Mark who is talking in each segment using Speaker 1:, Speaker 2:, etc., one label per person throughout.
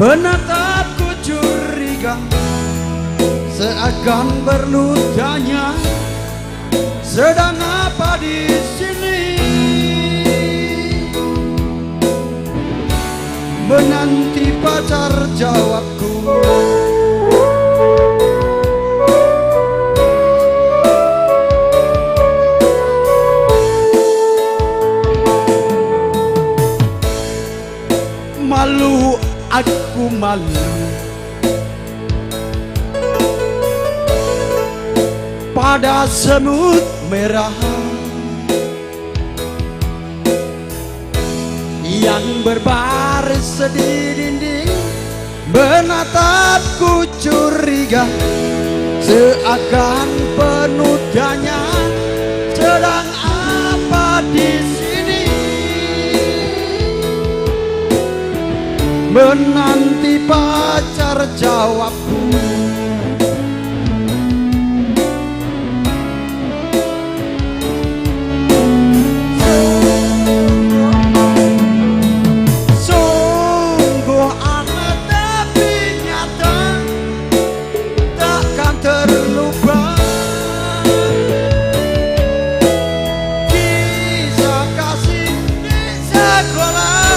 Speaker 1: Menatapku curiga, seakan berlutanya. Sedang apa di sini? Menanti pacar jawabku. Malu, aku malu pada semut merah yang berbaris di dinding. Menatapku curiga, seakan penuh tanya. Sedang apa di sini? Menanti pacar jawabku. Sungguh aneh tapi nyata, takkan terlupa. Kisah kasih di sekolah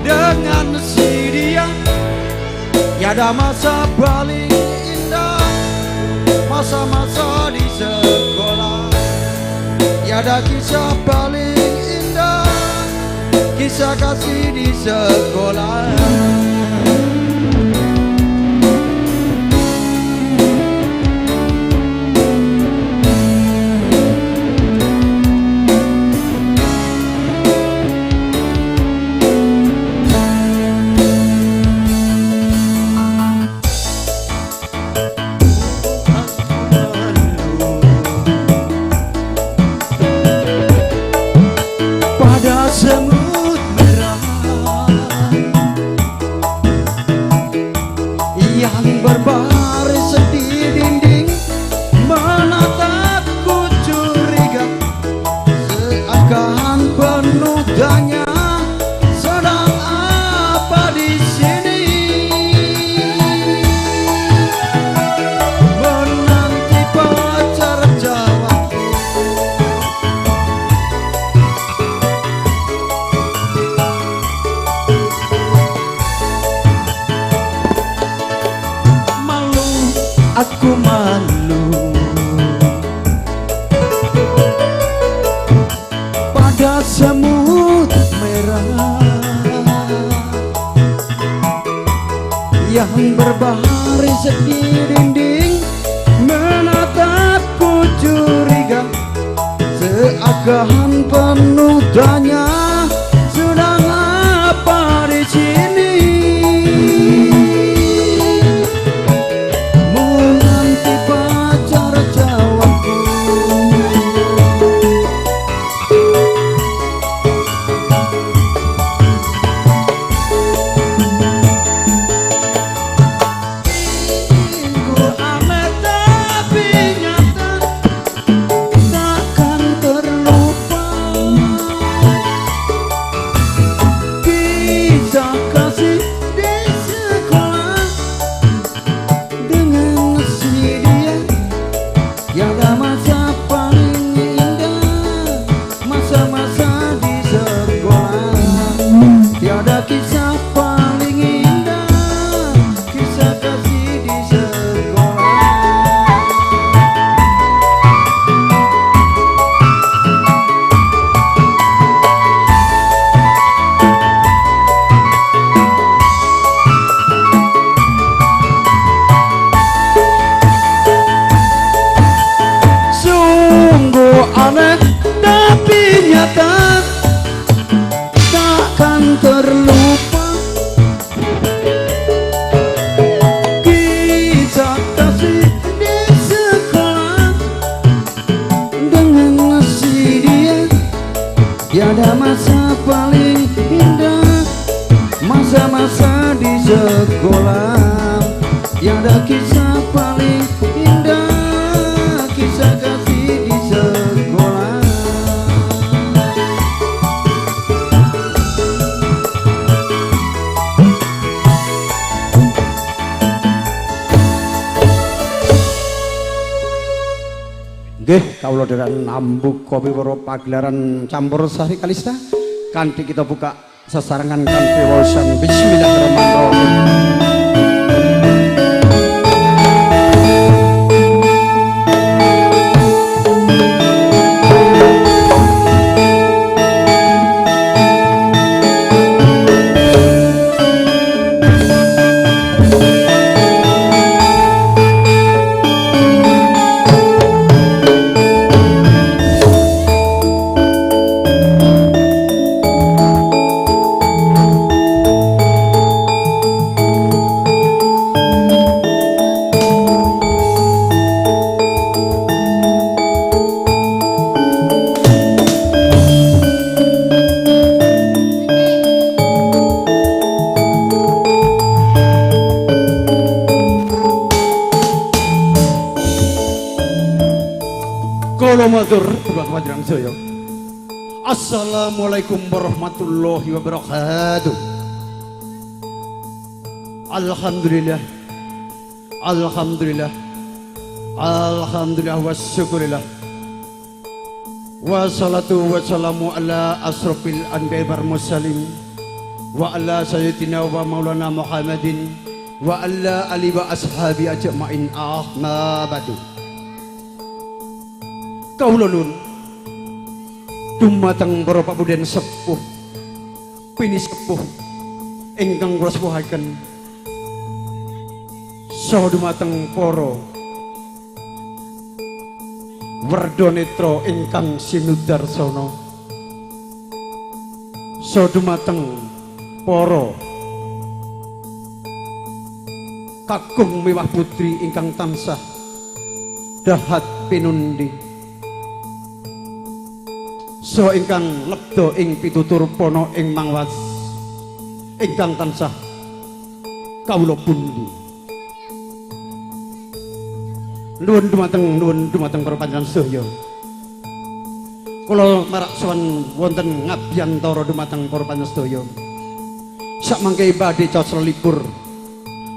Speaker 1: dengan si dia. Tiada masa paling indah, masa-masa di sekolah. Tiada kisah paling indah, kisah kasih di sekolah. Semut merah yang berbaris di dinding. Menatapku curiga, seakan penuh tanya. Sedang apa di sini? Menanti pacar jawabku. Aku malu pada semut merah yang berbaris di dinding. Menatapku curiga, seakan penuh tanya. Sedang apa di sini? Tiada masa paling indah, masa-masa di sekolah. Tiada kisah paling indah, kisah kasih di sekolah. Aneh tapi nyata, takkan terlupa. Kisah kasih di sekolah dengan si dia. Tiada masa paling indah, masa-masa di sekolah. Tiada kisah paling indah, kisah kasih di sekolah. Nggih, kawula dherek nambuka wiworo pagelaran campur sari kalista kanthi kita buka sesarengan kanthi waosan bismillahirrahmanirrahim. Assalamualaikum warahmatullahi wabarakatuh. Alhamdulillah, alhamdulillah, alhamdulillah wa syukurillah. Wassalatu wassalamu ala asrofil anbiya'i wal mursalin wa ala sayyidina wa maulana Muhammadin wa ala alihi wa ashabi ajma'in. Amma ba'du. Kaula nun dumateng para pabudhen sepuh pini sepuh ingkang kula sepuhaken saha dumateng para werdanitra ingkang sinudarsana saha dumateng para kakung miwah putri ingkang tansah dahat pinundi so ingkang legda ing pitutur pono ing mangwas ingkang tansah kawula pundi nuwun dumateng para panjenengan sedaya kula marak sowan wonten ngabiyantara dumateng para panjenengan sedaya sakmangke badhe cacelipur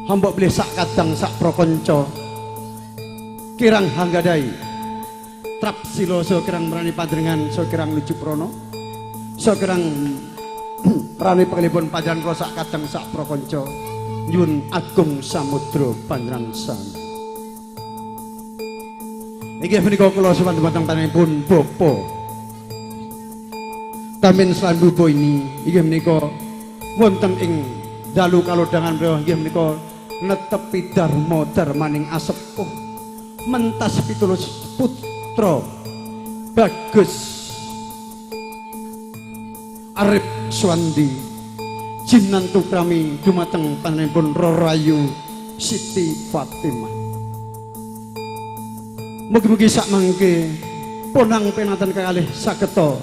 Speaker 1: hamba bilih sak kadang sak prakanca kirang hanggadai trap silo so kirang merani panjenengan so kirang lucu prono so kirang merani penglipun panjenengan kula sak kadang sak prakanca nyuwun agung samudra panjenengan sami. Inggih menika kula sowan dumateng panjenenganipun Bapa Tamin Slandu ini inggih menika wonten ing dalu kalodhangan beliau inggih menika netepi dharma darmaning asepuh mentas pitulus putra Bagus Arif Swandi jinantu kami dumateng panjenenganipun Rorayu Siti Fatimah. Mugi-mugi sakmangke ponang penanten kekalih sageta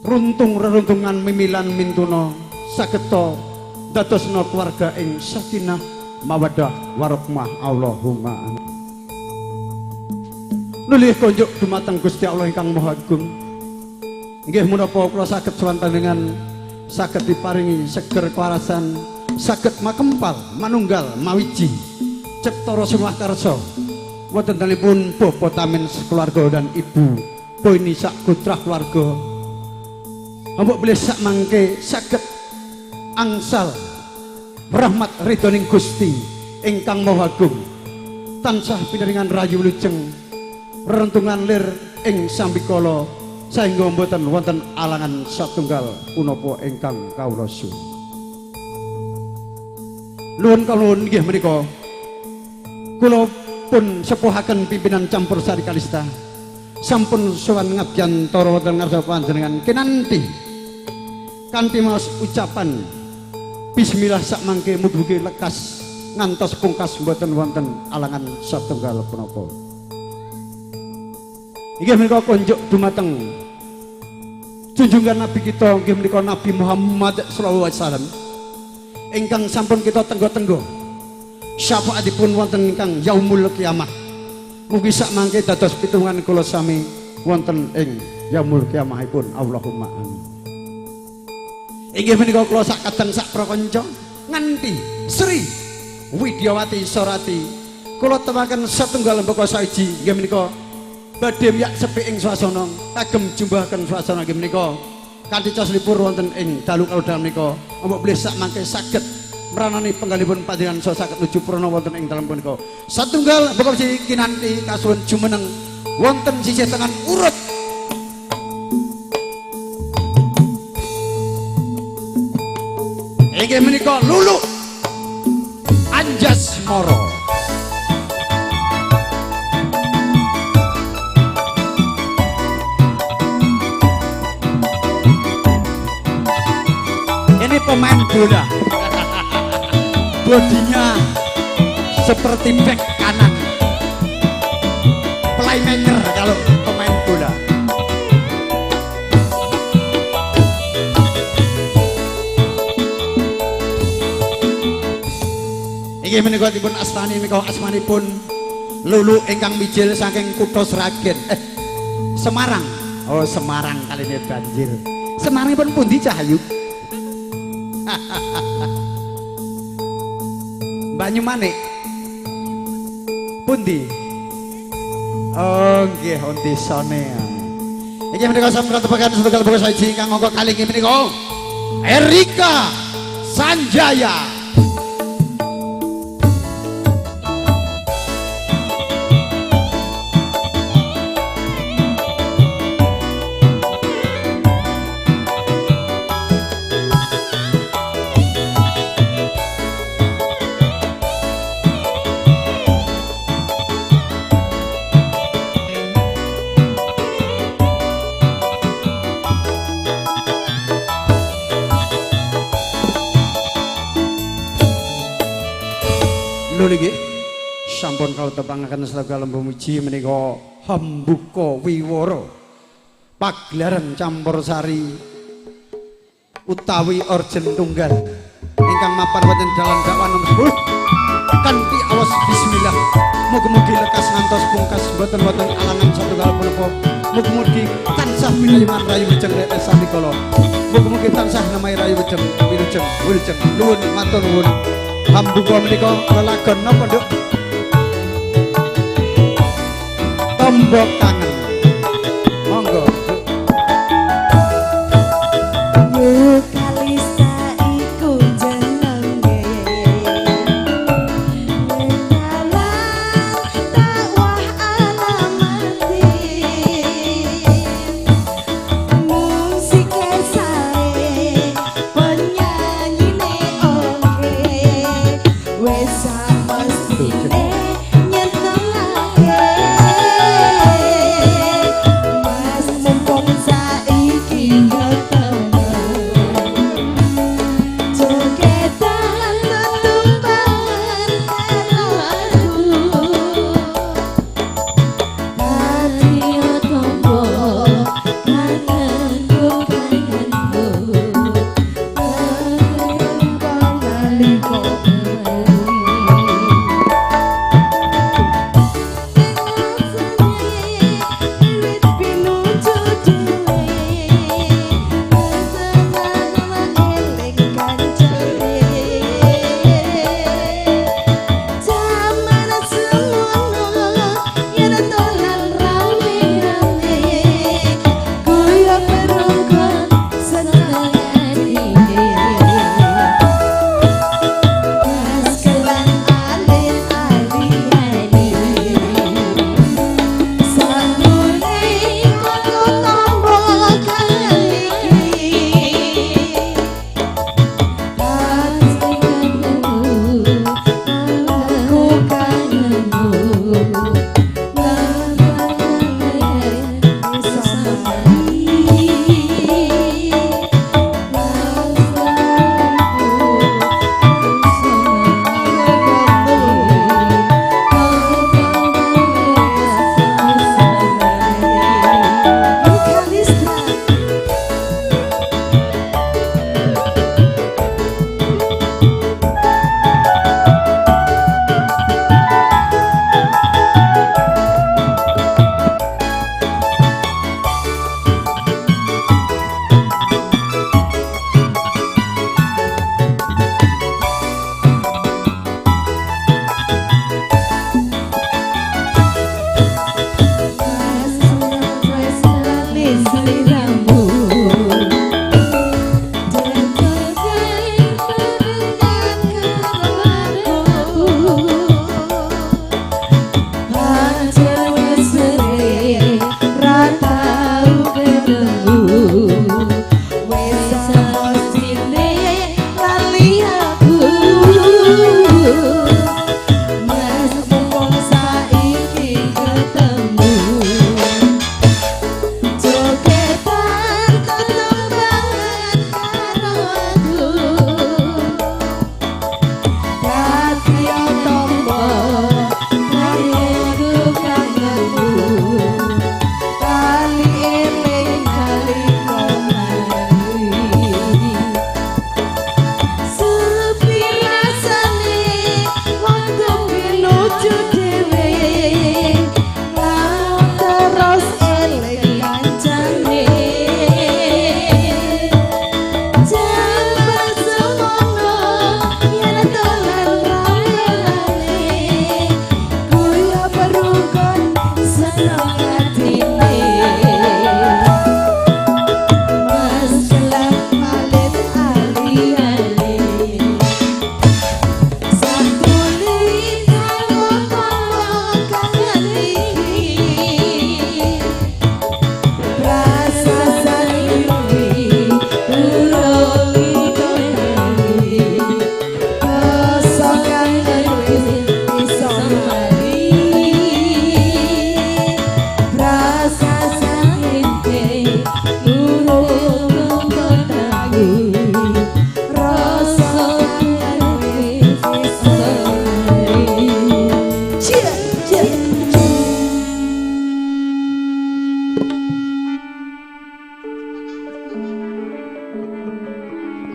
Speaker 1: runtung reruntungan mimilan mintuna sageta dadosna keluarga ing sakinah mawaddah warahmah. Allahumma amin. Nulih konjuk dumateng Gusti Allah ingkang Maha Agung. Nggih menapa kula saged sowan panjenengan saged diparingi seger kewarasan, saged makempal manunggal mawiji cipta semua karsa wonten dalipun Bapak Tamin keluarga dan Ibu Poini sak putra keluarga. Ambok bilih sak mangke saged angsal rahmat ridhoning Gusti ingkang Maha Agung tansah pinaringan rayu lujeng rentungan lir ing sambikala saengga mboten wonten alangan satunggal punapa ingkang kawula suwun. Nuwun kawula inggih menika kula pun sepuhaken pimpinan campur sari kalista sampun sowan ngabiyantara wonten ngarsa panjenengan kinanti kanthi maos ucapan bismillah sak mangke mugi-mugi lekas ngantos pungkas mboten wonten alangan satunggal punapa. Inggih menika konjuk dumateng junjungan Nabi kita inggih menika Nabi Muhammad sallallahu alaihi wasallam ingkang sampun kita tenggo-tenggo syafaatipun wonten ingkang yaumul kiamah. Mugi sak mangke dados pitungan kula sami wonten ing yaumul kiamahipun. Allahumma amin. Inggih menika kula sak kadang sak prakanca nganti Sri Widyawati Sorati kula temaken setunggal mbaka saiji nggih menika badhe miyak sepi ing swasana kagem jumbahaken swasana nggih menika kanthi caslipur wonten ing dalu kalodhan menika mbok bilih sak mangke saged meranani penggalipun panjenengan so saged nuju prana wonten ing dalem punika satunggal mbaka siji kinanti kasuwun jumeneng wonten sisih tengan urut inggih menika Lulu Anjasmara. Ini pemain bola. Bodinya seperti back kanan. Playmaker kalau pemain bola. Inggih menika dipun astani menika asmanipun Lulu ingkang mijil saking kutha Sragen. Semarang. Oh, Semarang kaline banjir. Semarangipun pundi Cahayu? Banyumanik. Pundi? Oh, nggih wonten desane. Inggih menika sampun tepaken setunggal bungkus saji ingkang angka kalih inggih menika Erika Sanjaya. Niki sampun kalau tepangaken setunggal lembu muji menika Hambuka Wiwara pagelaran campursari utawi orjen tunggal ingkang mapan wonten dalan dakwah nomor 10 kanthi awas bismillah mugi-mugi lekas ngantos pungkas boten-boten alangan setunggal punapa mugi-mugi tansah pinayaman rayu wijeng retes sanikala mugi-mugi tansah namai rayu wijeng wilujeng nuwun matur nuwun. Hambuka menika lelagon napa Nduk? Tombok tangan. Monggo.
Speaker 2: Kalista iku jenenge. Lenalang dakwah alamati. Musike sae penyanyine oke. Wes samestine nyenengake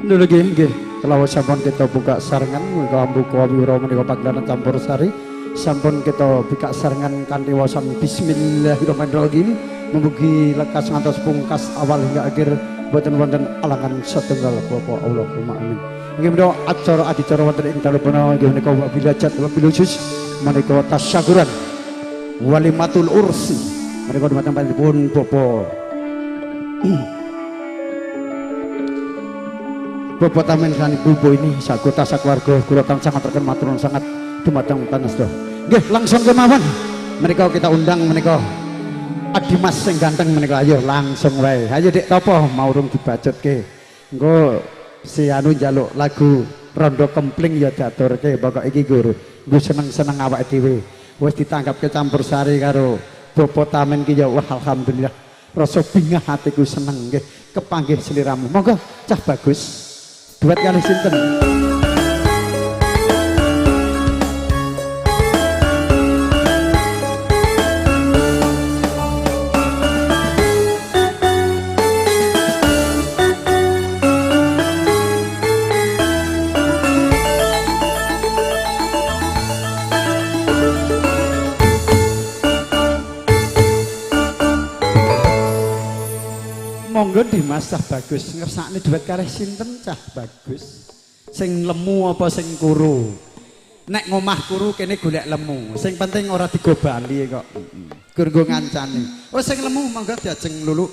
Speaker 1: nggih kalau sampun kita buka sarengan menika ambuka wira menika pagelaran campur sari sampun kita buka sarengan kanthi wasan bismillahirrahmanirrahim mugi lekas ngantos pungkas awal hingga akhir boten wonten alangan setunggal Bapak Allahumma amin. Nggih menika acara adicara wonten ing dalu punapa nggih menika wabillahi wabil khusus menika tasyakuran walimatul ursi menika dumateng panjenengan Bapak Bapak tamen kan ibu ini sagota sakeluarga kula tansah ngaturaken matur nuwun sangat dumateng panjenengan. Nggih langsung kemawon menika kita undang menika Adimas sing ganteng menika ayo langsung wae. Ayo Dik Topo maurung dibacutke. Engko si anu njaluk lagu Rondo Kempling ya diaturke pokok iki Guru. Nggo seneng-seneng awake dhewe. Wis ditangkapke campur sari karo Bapak tamen ki ya wah alhamdulillah. Rasa bingah hatiku seneng nggih kepanggih sliramu. Monggo cah bagus. Duet kali sinten? Monggo Dimas cah bagus ngersakne duet kareh sinten cah bagus sing lemu apa sing kuru nek ngomah kuru kene golek lemu sing penting ora digobali kok gur ngancani oh sing lemu monggo diajeng lulu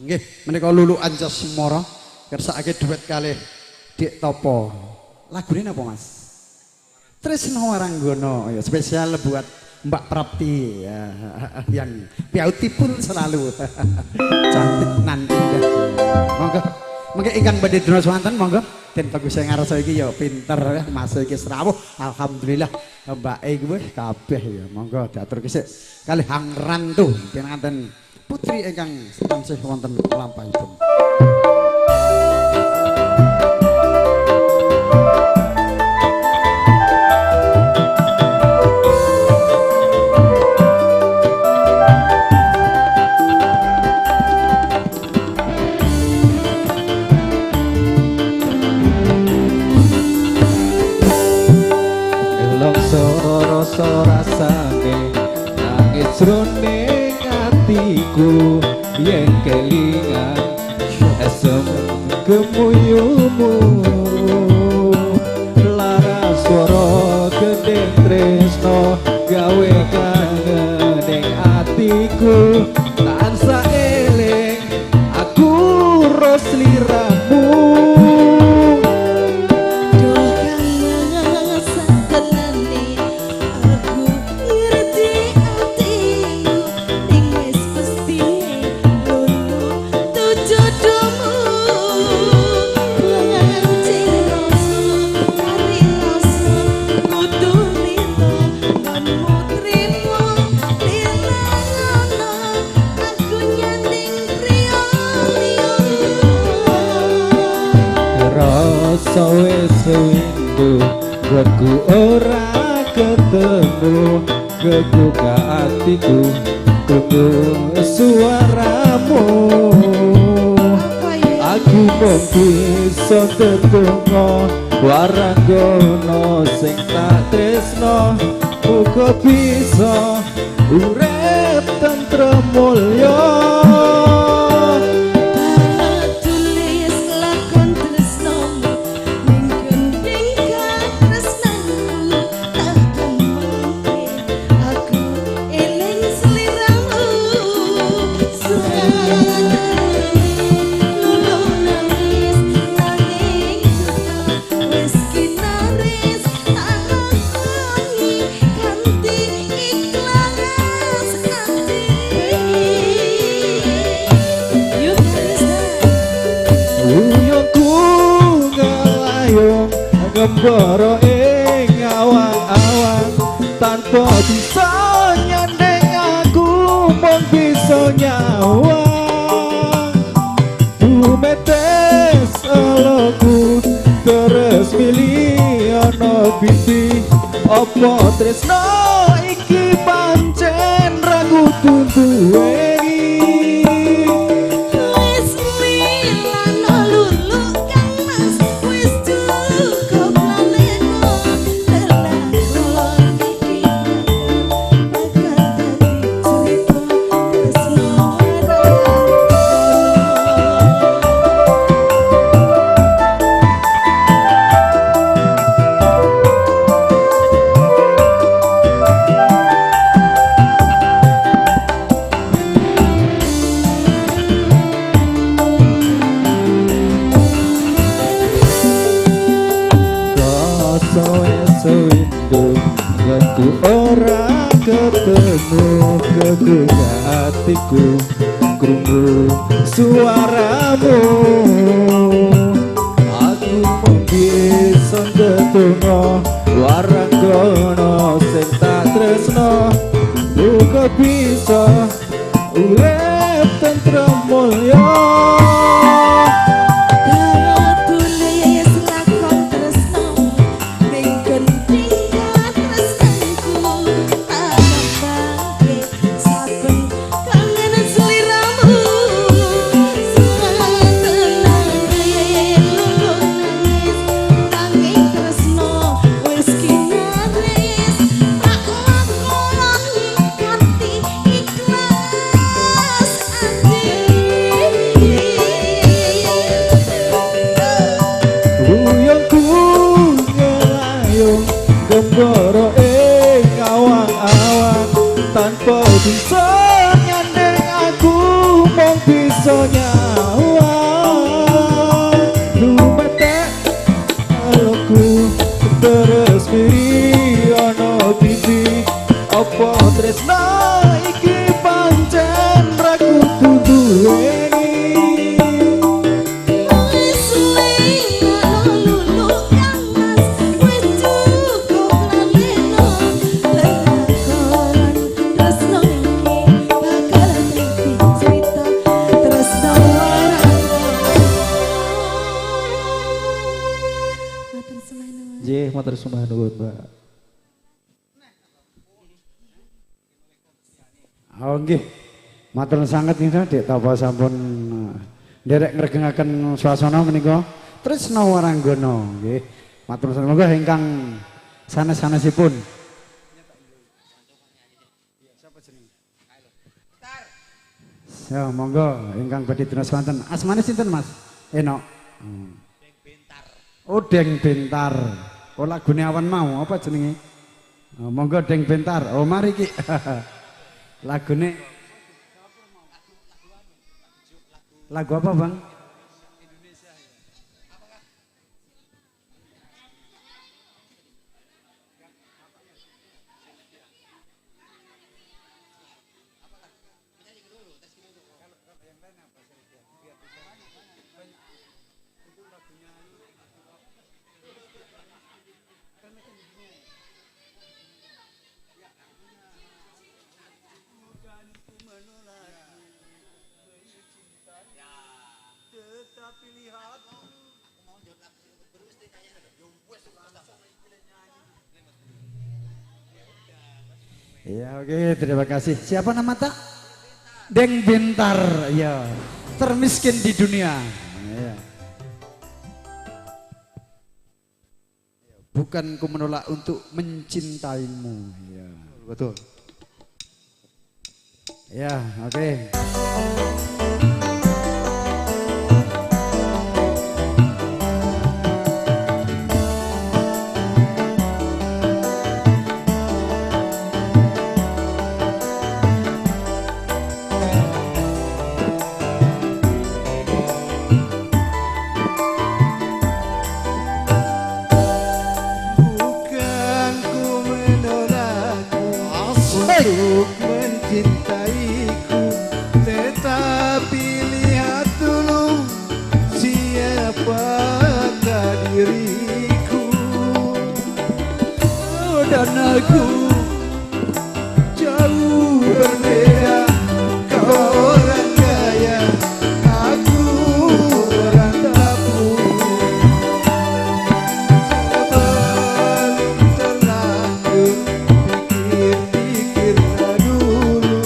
Speaker 1: nggih menika lulu Anjasmara ngersakake duet kalih Dik Topo lagune napa Mas Tresno Waranggono ya spesial buat Mbak Prapti ya, yang beautiful selalu cantik nanti ya. Monggo ingkang badhe dina swanten monggo den bagus sing ngarsa iki ya pinter ya masuk iki rawuh alhamdulillah mbake iki wis kabeh ya monggo diaturke sik kalih Hang Rantu pinanganten putri ingkang tansih wonten lampahipun.
Speaker 3: Rasane nangis jroning atiku yen kelingan esem kemuyumu lara swara gendeng tresno gawe kangen ning atiku tansah eling aku ros liramu. Sewindu aku ora ketemu kebuka hatiku kebu suaramu aku mung bisa tetunggo waranggono sing tak tresno muga bisa urip tentrem mulya. Ngembara ing awang-awang tanpa bisa nyandeng aku mung bisa nyawang dumetes aloku terus milih ana biti apa tresno iki pancen ragu duweni.
Speaker 2: Wis milana lulu kang mas
Speaker 3: Sewindo lagu ora ketemu kegugah hatiku krungu suaramu aku mung bisa ndedonga waranggono sing tak tresno uga bisa urip tentrem mulya. Gemboro awang-awang tanpa bisa nyandeng aku mung bisa nyawang lumetek aku terus miri ana pipi apa tresno iki pancen ragu duweni. Matur sembah nuwun, Mbak.
Speaker 1: Oh nggih. Matur sanget nggih, Dik Tapa sampun nderek ngregengaken swasana menika tresna waranggono nggih. Matur sanget monggo ingkang sanes-sanesipun. Siapa jeneng? Ya, monggo ingkang badhe dinas wonten. Asmane sinten, Mas? Enok. Deng Bentar. Oh, Deng Bentar. Oh lagune awan mau apa jenenge? Oh, monggo Deng Bentar. Oh mari ki. Lagune lagu apa Bang? Ya oke, terima kasih. Siapa nama tak? Deng Bentar, ya. Termiskin di dunia. Ya. Bukan ku menolak untuk mencintaimu. Ya. Betul. Ya, oke.
Speaker 3: Untuk mencintaiku, tetapi lihat dulu siapakah diriku. Dan aku jauh berbeda, kau orang kaya, aku orang tabu. Sebelum terlanjur pikir-pikirlah dulu,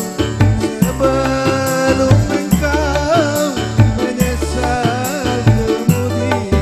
Speaker 3: sebelum engkau menyesal kemudian.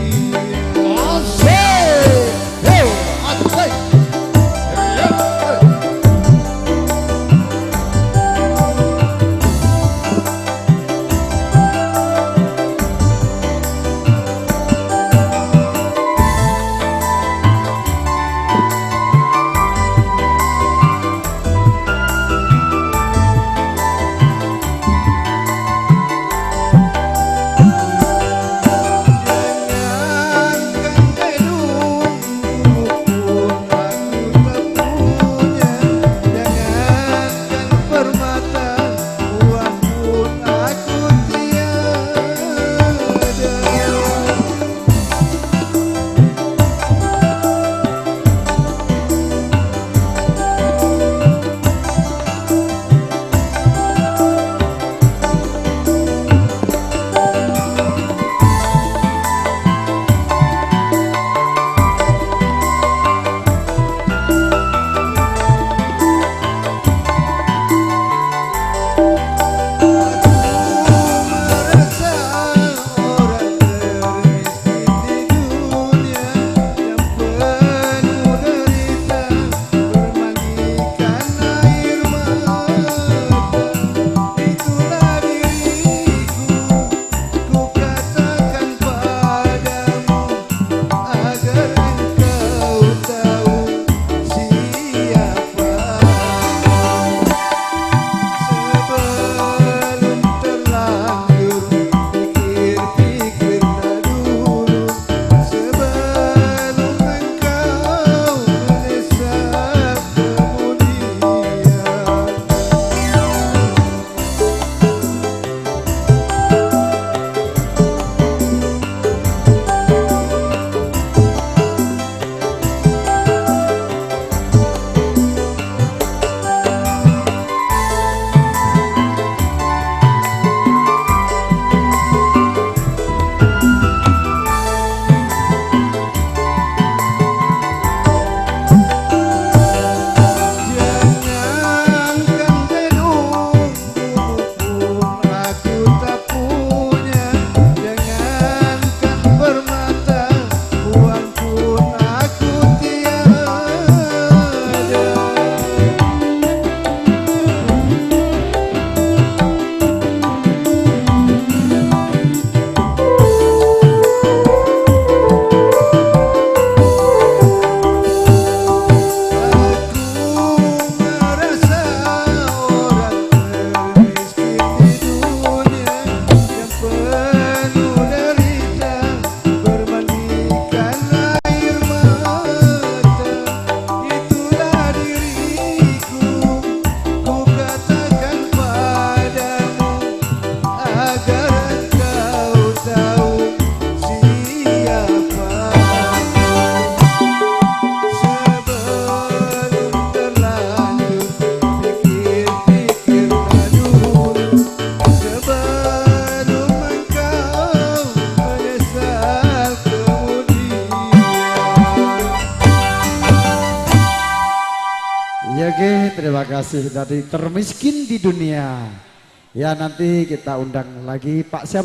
Speaker 1: terima kasih dari termiskin di dunia. Ya nanti kita undang lagi Pak siapa?